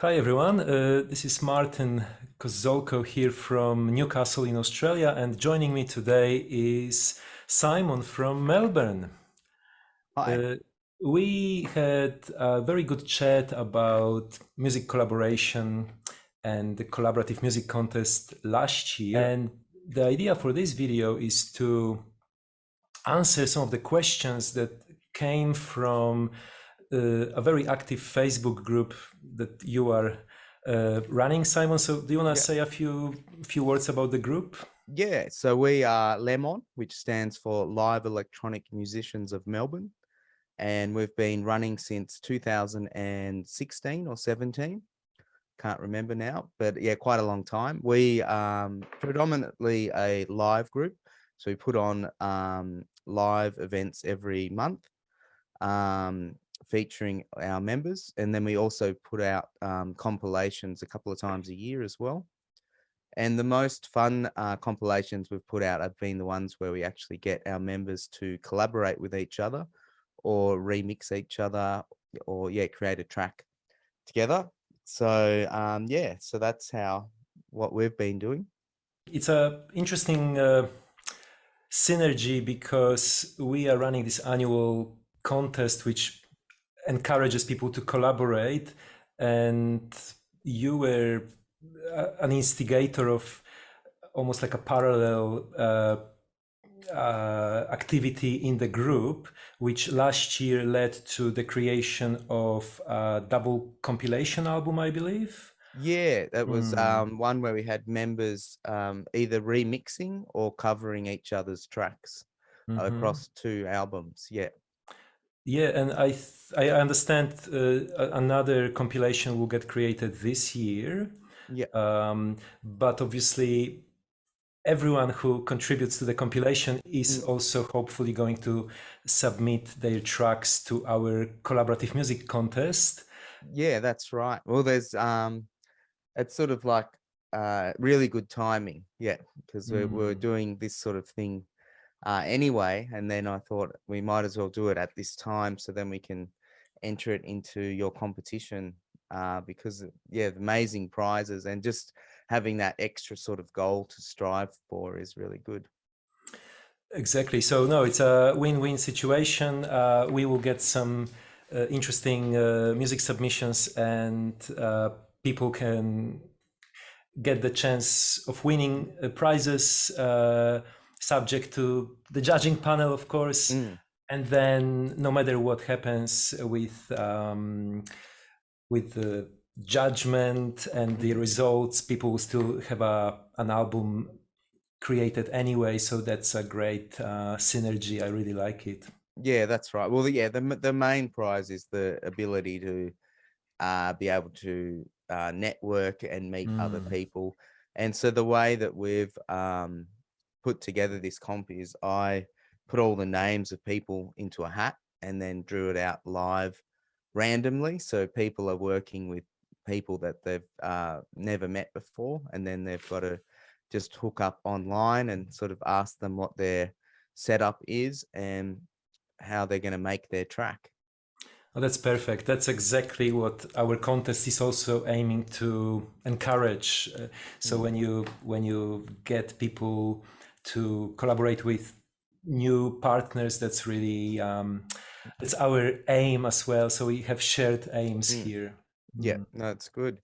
Hi everyone, this is Martin Koszolko here from Newcastle in Australia, and joining me today is Simon from Melbourne. Hi. Uh, we had a very good chat about music collaboration and the collaborative music contest last year, and the idea for this video is to answer some of the questions that came from a very active Facebook group that you are running, Simon. So, do you want to Yeah. say a few words about the group? Yeah. So we are Lemon, which stands for Live Electronic Musicians of Melbourne. And we've been running since 2016 or 17. Can't remember now, but yeah, quite a long time. We predominantly a live group. So we put on live events every month, um, featuring our members. And then we also put out compilations a couple of times a year as well. And the most fun compilations we've put out have been the ones where we actually get our members to collaborate with each other or remix each other or, yeah, create a track together. So, so that's what we've been doing. It's a interesting synergy because we are running this annual contest which encourages people to collaborate, and you were an instigator of almost like a parallel activity in the group, which last year led to the creation of a double compilation album, I believe. Yeah, that was Mm. one where we had members either remixing or covering each other's tracks Hmm. across two albums. Yeah. Yeah, and I understand another compilation will get created this year, Yeah. but obviously everyone who contributes to the compilation is Mm. also hopefully going to submit their tracks to our collaborative music contest. Yeah, that's right. Well, there's it's sort of like really good timing. Yeah, because we're Mm. doing this sort of thing anyway, and then I thought we might as well do it at this time so then we can enter it into your competition because yeah, the amazing prizes and just having that extra sort of goal to strive for is really good. Exactly. So no, it's a win-win situation. We will get some interesting music submissions, and people can get the chance of winning prizes, subject to the judging panel, of course. Mm. And then, no matter what happens with the judgment and the Mhm. results, people will still have an album created anyway. So that's a great synergy. I really like it. Yeah, that's right. Well, yeah, the main prize is the ability to be able to network and meet other Mm. people. And so the way that we've put together this comp is I put all the names of people into a hat and then drew it out live randomly. So people are working with people that they've never met before, and then they've got to just hook up online and sort of ask them what their setup is and how they're going to make their track. Oh, that's perfect. That's exactly what our contest is also aiming to encourage. So Mm. when you get people to collaborate with new partners, that's really that's our aim as well. So we have shared aims Mm. here. Yeah, Mm. no, it's good.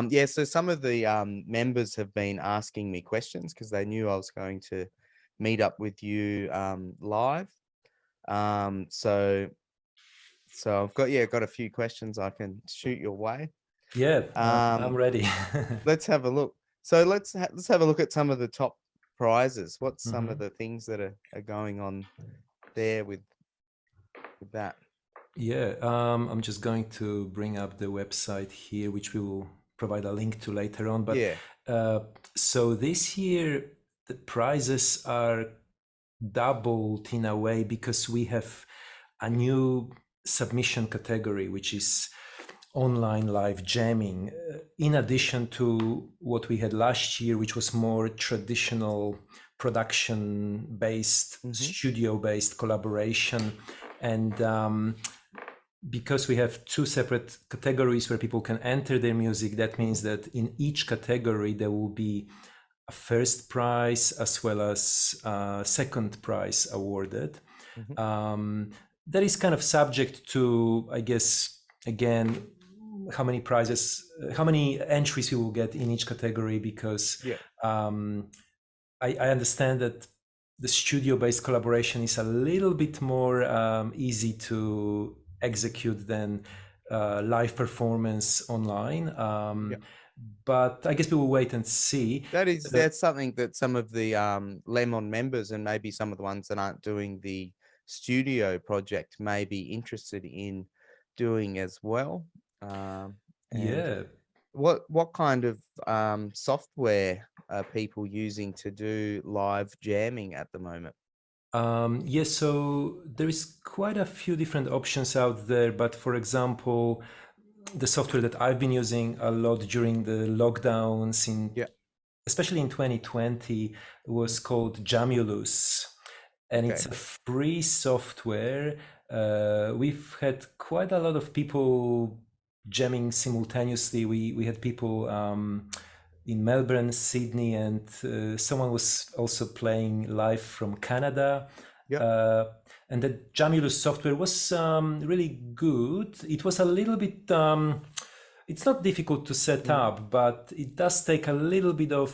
Yeah, so some of the members have been asking me questions because they knew I was going to meet up with you live. Um, so so I've got a few questions I can shoot your way. Yeah, I'm Um, ready. let's have a look. So let's have a look at some of the top prizes. What's some of Mhm. the things that are going on there with that? Yeah, I'm just going to bring up the website here, which we will provide a link to later on. But Yeah. uh, so this year, the prizes are doubled in a way because we have a new submission category, which is online live jamming, in addition to what we had last year, which was more traditional production based, Mm-hmm. studio based collaboration. And because we have two separate categories where people can enter their music, that means that in each category there will be a first prize as well as a second prize awarded. That is kind of subject to, I guess, again, how many prizes, how many entries we will get in each category, because Yeah. I understand that the studio-based collaboration is a little bit more easy to execute than live performance online. Yeah. But I guess we will wait and see. That's something that some of the Lemon members and maybe some of the ones that aren't doing the studio project may be interested in doing as well. And Yeah. what kind of software are people using to do live jamming at the moment? Yes, so there is quite a few different options out there, but for example, the software that I've been using a lot during the lockdowns Yeah. especially in 2020, was called Jamulus, and Okay. it's a free software. We've had quite a lot of people jamming simultaneously. We had people in Melbourne, Sydney, and someone was also playing live from Canada. Yeah. And the Jamulus software was really good. It was a little bit it's not difficult to set up, but it does take a little bit of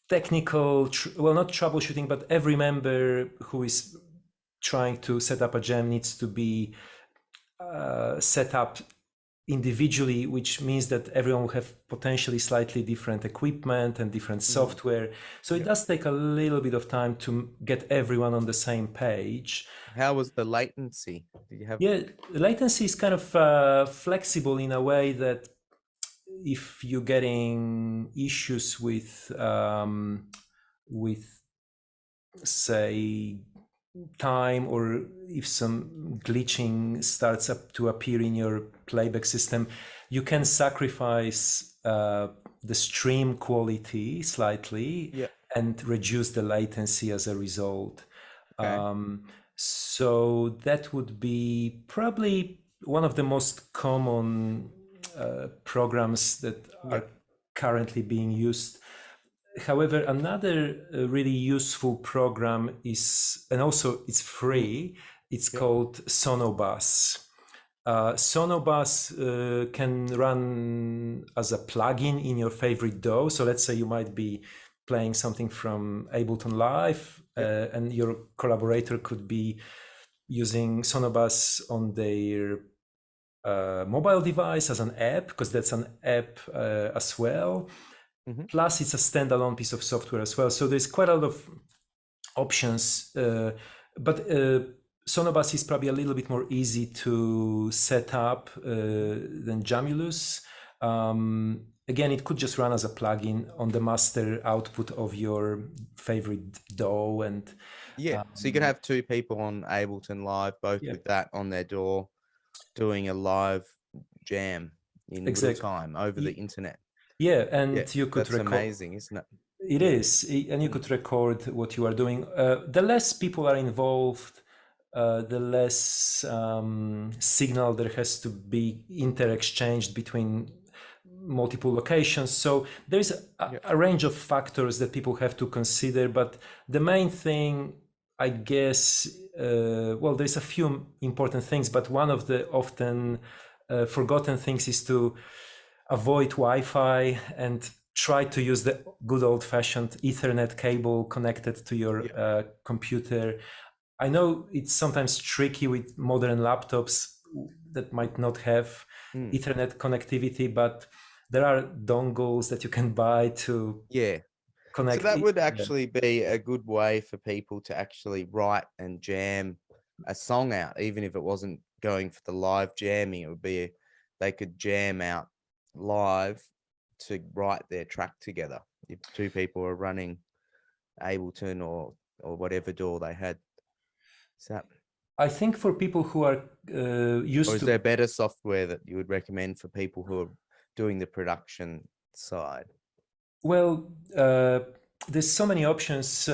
technical, well, not troubleshooting, but every member who is trying to set up a jam needs to be set up individually, which means that everyone will have potentially slightly different equipment and different software. So it does take a little bit of time to get everyone on the same page. How was the latency? Did you have? Yeah, latency is kind of flexible in a way that if you're getting issues with say time, or if some glitching starts up to appear in your playback system, you can sacrifice the stream quality slightly Yeah. and reduce the latency as a result. Okay. So that would be probably one of the most common programs that Yeah. are currently being used. However, another really useful program is, and also it's free, it's Yeah. called Sonobus. Sonobus can run as a plugin in your favorite DAW. So let's say you might be playing something from Ableton Live, and your collaborator could be using Sonobus on their mobile device as an app, because that's an app as well. Plus, it's a standalone piece of software as well. So there's quite a lot of options, but Sonobus is probably a little bit more easy to set up than Jamulus. Again, it could just run as a plugin on the master output of your favorite DAW, and Yeah. So you could have two people on Ableton Live, both yeah, with that on their door, doing a live jam in real exactly. time over the internet. Yeah, Yeah, and you could that's record. amazing, isn't it? It is, and you could record what you are doing. The less people are involved, the less signal there has to be inter-exchanged between multiple locations. So there is a range of factors that people have to consider, but the main thing, I guess, well, there's a few important things, but one of the often forgotten things is to avoid Wi-Fi and try to use the good old-fashioned Ethernet cable connected to your computer. I know it's sometimes tricky with modern laptops that might not have Ethernet connectivity, but there are dongles that you can buy to Yeah. So connect. that would actually be a good way for people to actually write and jam a song out, even if it wasn't going for the live jamming. It would be they could jam out live to write their track together if two people are running Ableton or whatever DAW they had. So, I think for people who are or used is to, there better software that you would recommend for people who are doing the production side? well, there's so many options.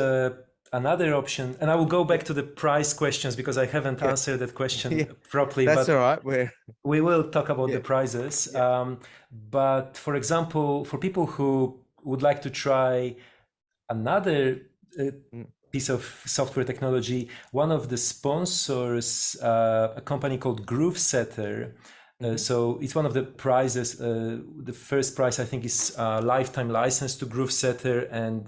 another option, and I will go back to the price questions because I haven't Yeah. answered that question Yeah. properly, That's all but right. we will talk about Yeah. the prizes. Yeah. But for example, for people who would like to try another Mm, piece of software technology, one of the sponsors, a company called GrooveSetter. mhm. So it's one of the prizes. The first prize, I think, is a lifetime license to GrooveSetter, and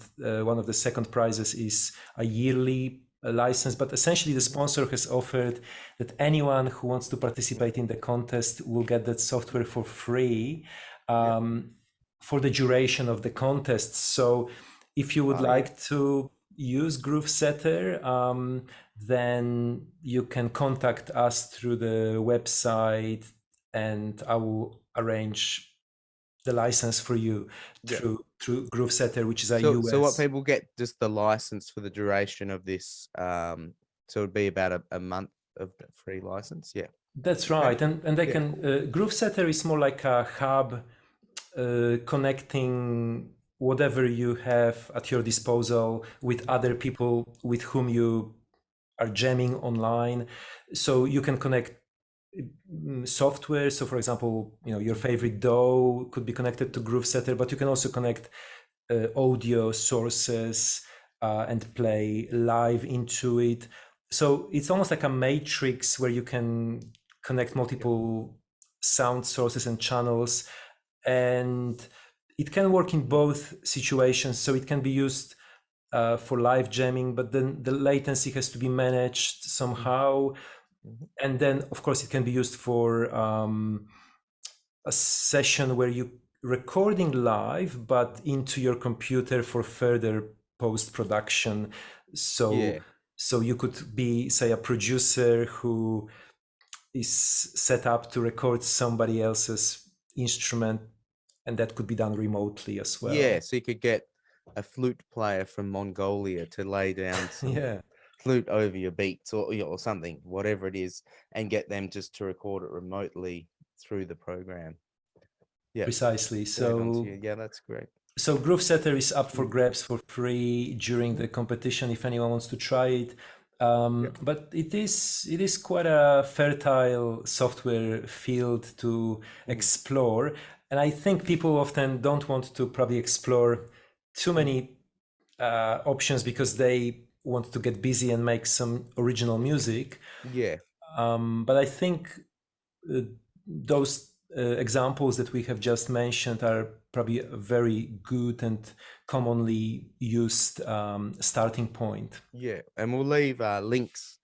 one of the second prizes is a yearly license. But essentially, the sponsor has offered that anyone who wants to participate in the contest will get that software for free Yeah. for the duration of the contest. So if you would Oh, yeah. like to use GrooveSetter, then you can contact us through the website, and I will arrange the license for you Yeah. through GrooveSetter, which is a So what US. people get just the license for the duration of this. So it'd be about a month of free license. Yeah. That's Okay. right, and they Yeah. can. GrooveSetter is more like a hub connecting whatever you have at your disposal with other people with whom you are jamming online. So you can connect software. So for example, your favorite DAW could be connected to GrooveSetter, but you can also connect audio sources and play live into it. So it's almost like a matrix where you can connect Yeah. multiple sound sources and channels, and it can work in both situations. So it can be used for live jamming, but then the latency has to be managed somehow. Mhm. And then, of course, it can be used for a session where you recording live, but into your computer for further post production. So, Yeah. so you could be, say, a producer who is set up to record somebody else's instrument, and that could be done remotely as Yeah. well. So you could get a flute player from Mongolia to lay down some Yeah, flute over your beats or something, whatever it is, and get them just to record it remotely through the program. Yeah. precisely. Straight onto So you. Yeah, that's great. So GrooveSetter is up for Mm, grabs for free during mhm. the competition if anyone wants to try it. Yeah. But it is quite a fertile software field to Mm, explore, and I think people often don't want to probably explore too mm. many options because they want to get busy and make some original music. Yeah. But I think uh, those examples that we have just mentioned are probably a very good and commonly used starting point. Yeah. And we'll leave links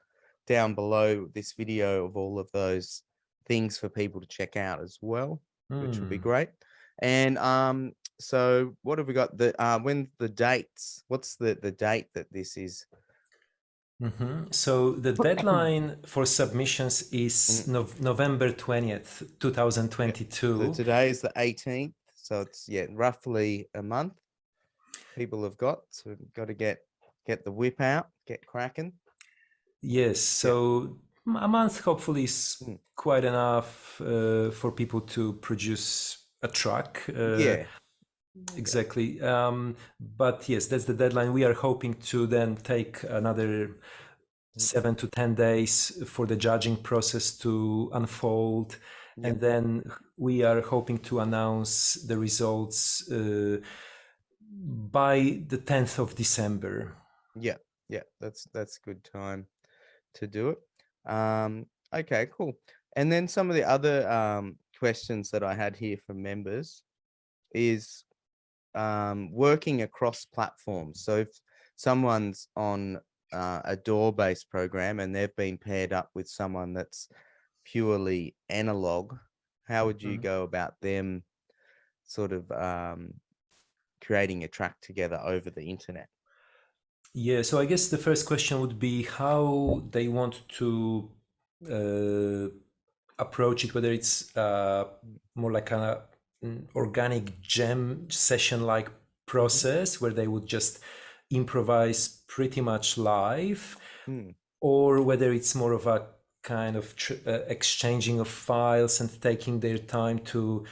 down below this video of all of those things for people to check out as well, which would be Hmm. great. And so what have we got? When the dates? What's the date that this is? So the deadline for submissions Mm, is November 20th, yeah. So 2022. today is the 18th. So it's roughly a month people have got. So we've got to get the whip out, get cracking. Yes, Yeah. so a month hopefully is Mm, quite enough for people to produce a track. yeah. Yeah. Exactly. But yes, that's the deadline. We are hoping to then take another Mm, 7 to 10 days for the judging process to unfold. yep. And then we are hoping to announce the results by the 10th of December. Yeah. Yeah. That's a good time to do it. Okay, cool. And then some of the other questions that I had here from members is working across platforms. So if someone's on a DAW-based program and they've been paired up with someone that's purely analog, how would you Mhm. go about them sort of creating a track together over the internet? Yeah, so I guess the first question would be how they want to uh, approach it, whether it's more like an organic jam session like Mm-hmm. process where they would just improvise pretty much live, Mm, or whether it's more of a kind of exchanging of files and taking their time to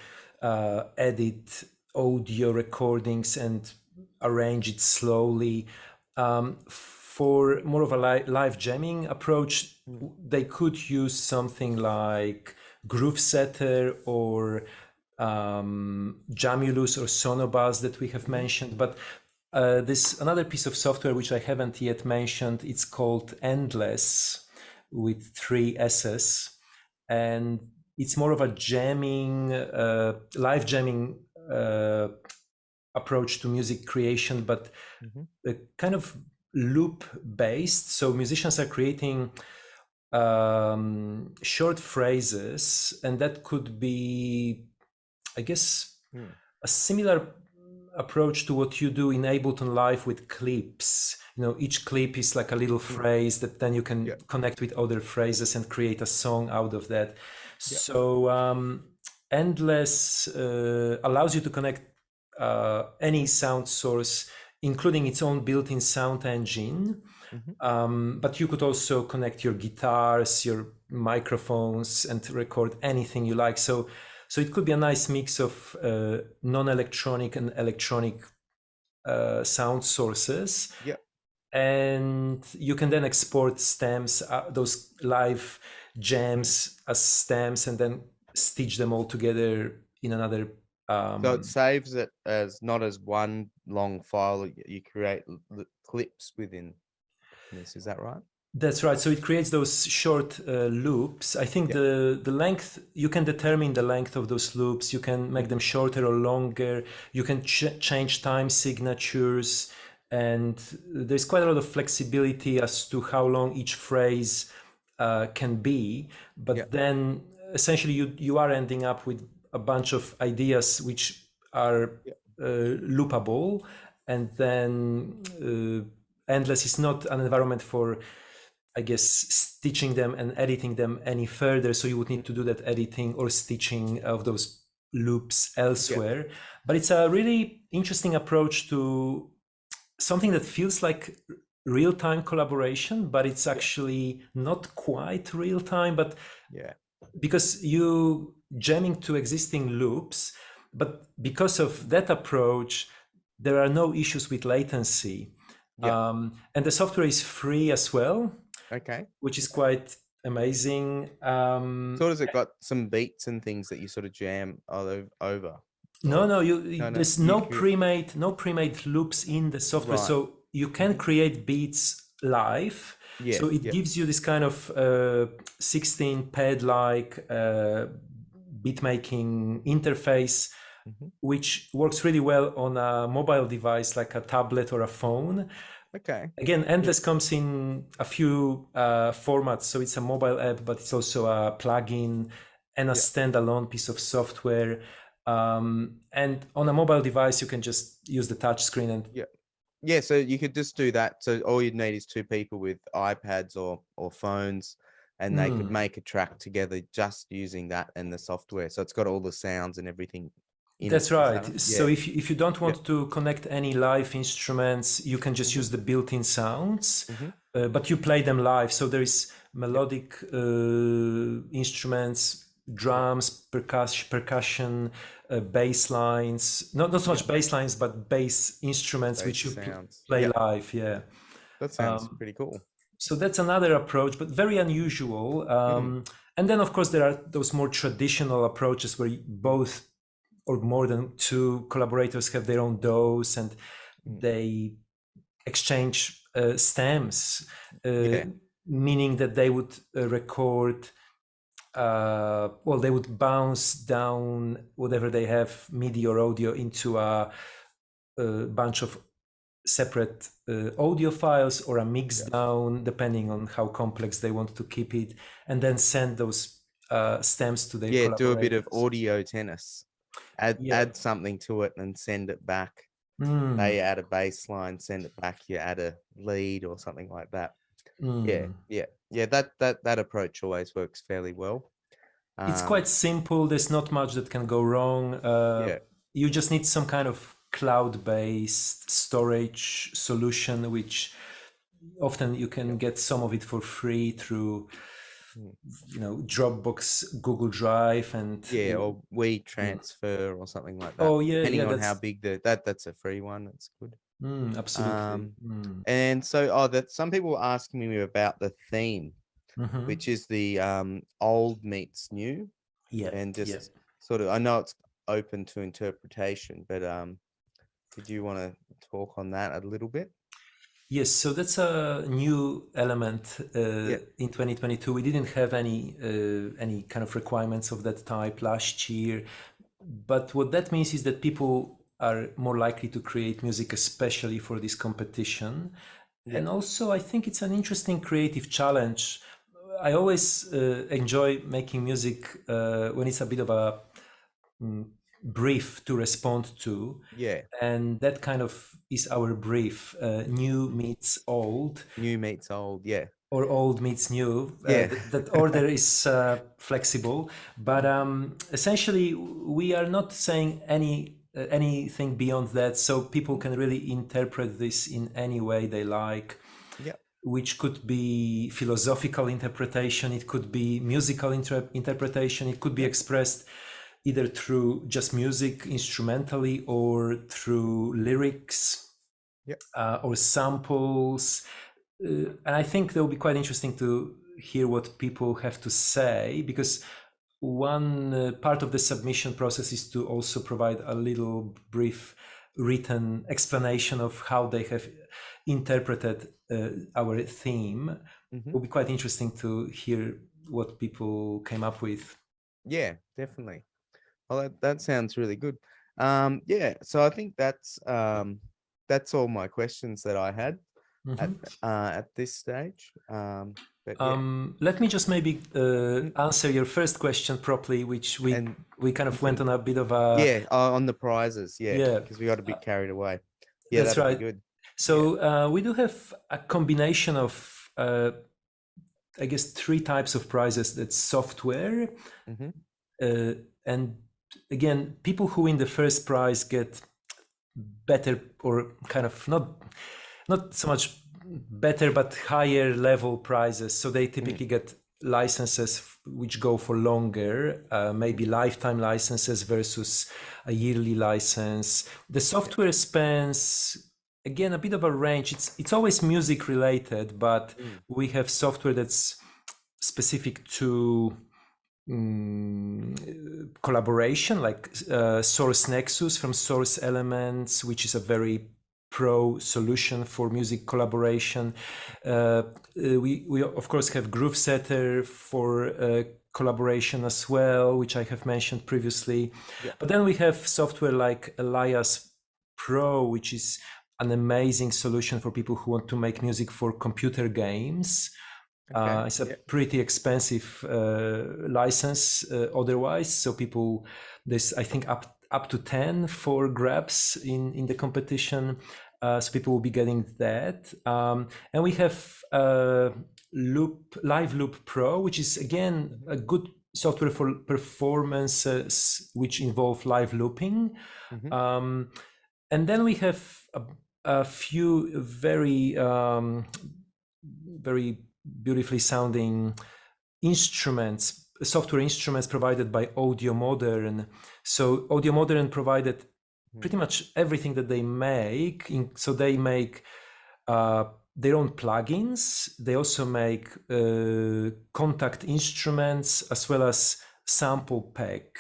edit audio recordings and arrange it slowly. for more of a live jamming approach, Mm. they could use something like Groove Setter or Jamulus or Sonobus that we have mentioned. But there's another piece of software which I haven't yet mentioned. It's called Endless with 3 S's. And it's more of a jamming, live jamming approach to music creation, but kind of loop based. So musicians are creating short phrases, and that could be, I guess, a similar approach to what you do in Ableton Live with clips. You know, each clip is like a little phrase that then you can connect with other phrases and create a song out of that. So Endless allows you to connect any sound source, including its own built-in sound engine. But you could also connect your guitars, your microphones, and record anything you like. So it could be a nice mix of non-electronic and electronic sound sources. And you can then export stems, those live jams as stems, and then stitch them all together in another. So it saves it as not as one long file. You create clips within this. Is that right? That's right. So it creates those short loops. I think the length, you can determine the length of those loops. You can make them shorter or longer. You can change time signatures. And there's quite a lot of flexibility as to how long each phrase can be. But then essentially you are ending up with a bunch of ideas which are loopable. And then Endless is not an environment for, I guess, stitching them and editing them any further. So you would need to do that editing or stitching of those loops elsewhere. But it's a really interesting approach to something that feels like real-time collaboration, but it's actually not quite real-time. But because you jamming to existing loops, but because of that approach, there are no issues with latency. And the software is free as well. Which is quite amazing. So has it got some beats and things that you sort of jam over? No, there's no pre-made loops in the software. So you can create beats live. So it gives you this kind of 16 pad-like beat making interface, which works really well on a mobile device like a tablet or a phone. Again, Endless comes in a few formats. So it's a mobile app, but it's also a plugin and a standalone piece of software. And on a mobile device, you can just use the touch screen and so you could just do that. So all you'd need is 2 people with iPads or phones, and they could make a track together just using that and the software. So it's got all the sounds and everything. That's right. So if you don't want to connect any live instruments, you can just use the built-in sounds, but you play them live. So there is melodic instruments, drums, percussion, bass lines. Not so much bass lines, but bass instruments, which you play live. Yeah, that sounds pretty cool. So that's another approach, but very unusual. And then, of course, there are those more traditional approaches where both or more than 2 collaborators have their own DAWs and they exchange stems, meaning that they would record, they would bounce down whatever they have, MIDI or audio, into a bunch of separate audio files or a mix down, depending on how complex they want to keep it, and then send those stems to their collaborators. Do a bit of audio tennis. Add something to it and send it back. They add a bass line, send it back. You add a lead or something like that. That approach always works fairly well. It's quite simple. There's not much that can go wrong. You just need some kind of cloud-based storage solution, which often you can get some of it for free through Dropbox, Google Drive, and or WeTransfer or something like that. Depending on how big that's a free one. That's good. Absolutely. And so, that some people were asking me about the theme, Mhm. which is the old meets new, Yeah, and yeah. just sort of, I know it's open to interpretation, but did you want to talk on that a little bit? Yes, so that's a new element Yeah, in 2022. We didn't have any kind of requirements of that type last year, but what that means is that people are more likely to create music, especially for this competition. yeah, And also, I think it's an interesting creative challenge. I always enjoy making music when it's a bit of a mm, brief to respond to, yeah. and that kind of is our brief. New meets old, New meets old. Yeah, or old meets new. yeah. That order is flexible, but essentially we are not saying anything beyond that, so people can really interpret this in any way they like, Yeah, which could be philosophical interpretation, it could be musical interpretation, it could be yeah, expressed either through just music instrumentally or through lyrics yeah. or samples. And I think that will be quite interesting to hear what people have to say, because one part of the submission process is to also provide a little brief written explanation of how they have interpreted our theme. It Hmm. will be quite interesting to hear what people came up with. Yeah, definitely. Well, that sounds really good. Yeah, so I think that's all my questions that I had Mhm. at this stage. But yeah, Let me just maybe mm, answer your first question properly, which we and we kind you of went can, on a bit of a yeah, on the prizes, yeah, yeah. because we got a bit carried away. Yeah, That's that'd be right. good. Yeah. So we do have a combination of, I guess, three types of prizes. That's software, Hmm. and again, people who win the first prize get better, or kind of not so much better, but higher level prizes. So they Mm. typically get licenses which go for longer, maybe lifetime licenses versus a yearly license. The Yeah. software spans, again, a bit of a range. It's always music related, but Mm. we have software that's specific to collaboration, like Source Nexus from Source Elements, which is a very pro solution for music collaboration. We of course have Groove Setter for collaboration as well, which I have mentioned previously. Yeah. But then we have software like Elias Pro, which is an amazing solution for people who want to make music for computer games. Okay. It's a Yeah. pretty expensive license otherwise. So people, there's I think up to 10 for grabs in the competition. So people will be getting that. And we have Live Loop Pro, which is again Hmm. a good software for performances which involve live looping. Hmm. Um, and then we have a few very beautifully sounding instruments, software instruments provided by Audio Modern. So Audio Modern provided pretty much everything that they make. So they make their own plugins. They also make contact instruments as well as sample pack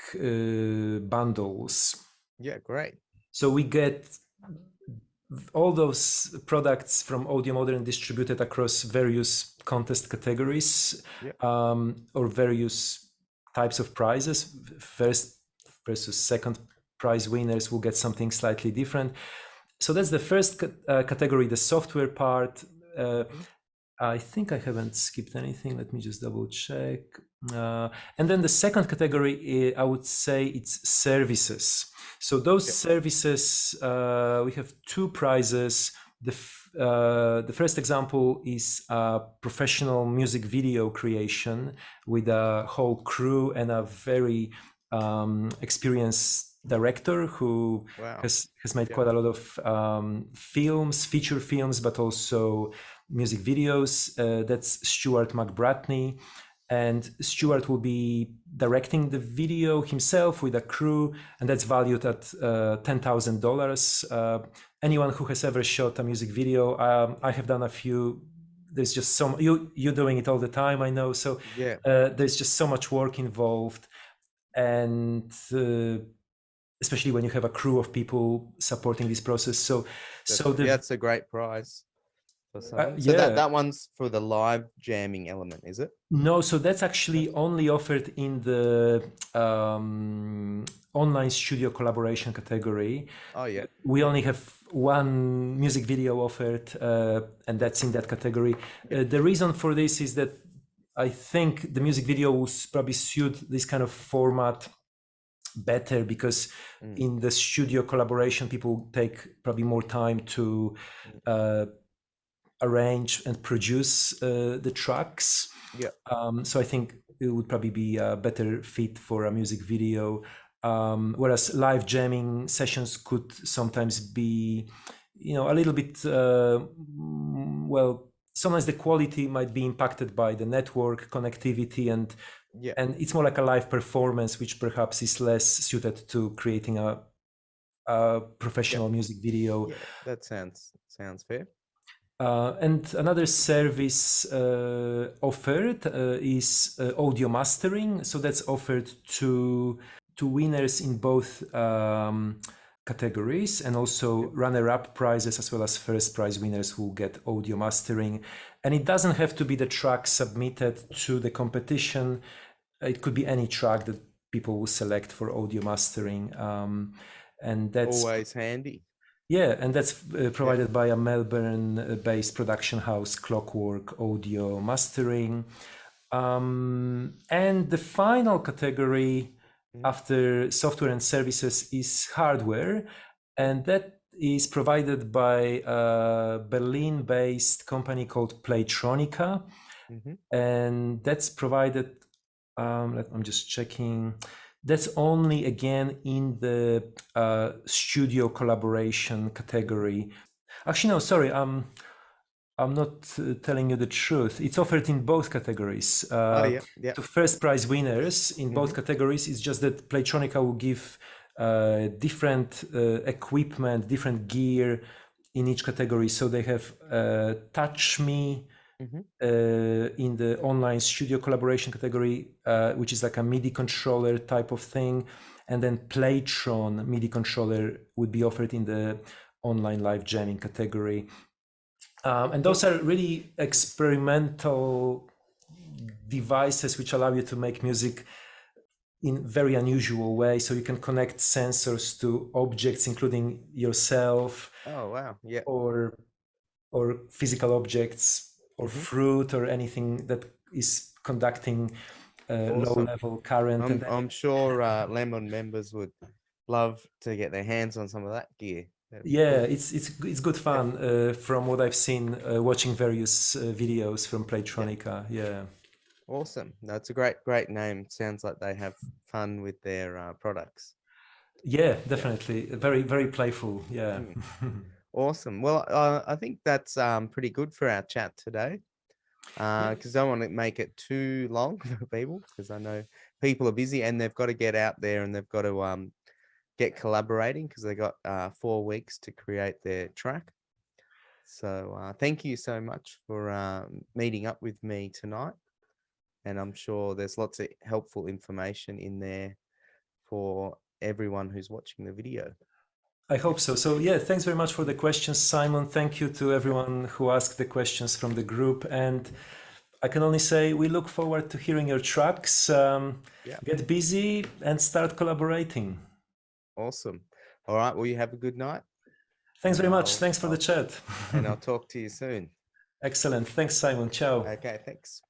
bundles. Yeah. Great. So we get all those products from Audio Modern distributed across various contest categories, Yeah. or various types of prizes. First versus second prize winners will get something slightly different. So that's the first category, the software part. Mhm. I think I haven't skipped anything. Let me just double check. And then the second category, I would say it's services. So those Yeah. services, we have two prizes. The first example is a professional music video creation with a whole crew and a very experienced director who Wow. has made Yeah. quite a lot of films, feature films, but also music videos. That's Stuart McBratney. And Stuart will be directing the video himself with a crew, and that's valued at $10,000. anyone who has ever shot a music video, I have done a few. There's just so you're doing it all the time, I know. So Yeah, there's just so much work involved, and especially when you have a crew of people supporting this process. So that's a great prize for someone. So yeah. that one's for the live jamming element, is it? No, so that's actually only offered in the online studio collaboration category. Oh yeah. We only have one music video offered, and that's in that category. The reason for this is that I think the music video will probably suit this kind of format better, because in the studio collaboration, people take probably more time to arrange and produce the tracks. Yeah. So I think it would probably be a better fit for a music video. Whereas live jamming sessions could sometimes be, a little bit, well, sometimes the quality might be impacted by the network connectivity, and Yeah. it's more like a live performance, which perhaps is less suited to creating a professional music video. Yeah, that sounds fair. And another service offered is audio mastering. So that's offered to winners in both categories, and also runner-up prizes, as well as first prize winners who get audio mastering. And it doesn't have to be the track submitted to the competition. It could be any track that people will select for audio mastering. And that's Always handy. yeah, and that's provided by a Melbourne-based production house, Clockwork Audio Mastering. And the final category after software and services is hardware, and that is provided by a Berlin-based company called Playtronica, and that's provided. I'm just checking. That's only again in the studio collaboration category. Actually, no, sorry. I'm not telling you the truth. It's offered in both categories. Oh yeah, yeah. To first prize winners in both categories. It's just that Playtronica will give different equipment, different gear in each category. So they have Touch Me in the online studio collaboration category, which is like a MIDI controller type of thing. And then Playtron MIDI controller would be offered in the online live jamming category. And those are really experimental devices which allow you to make music in very unusual way. So you can connect sensors to objects, including yourself. Oh wow, yeah. Or physical objects, or fruit, or anything that is conducting Awesome. low-level current. I'm sure Lemon members would love to get their hands on some of that gear. Yeah, it's good fun from what I've seen watching various videos from Playtronica. Yeah. Awesome. That's a great name. Sounds like they have fun with their products. Yeah, definitely. Very, very playful. Yeah. Awesome. Well, I think that's pretty good for our chat today. Because I don't want to make it too long for people, because I know people are busy and they've got to get out there and they've got to get collaborating, because they got 4 weeks to create their track. So thank you so much for meeting up with me tonight. And I'm sure there's lots of helpful information in there for everyone who's watching the video. I hope so. So yeah, thanks very much for the questions, Simon. Thank you to everyone who asked the questions from the group. And I can only say we look forward to hearing your tracks. Get busy and start collaborating. Awesome. All right. Well, you have a good night. Thanks very much. Thanks for the chat. And I'll talk to you soon. Excellent. Thanks, Simon. Ciao. Okay, thanks.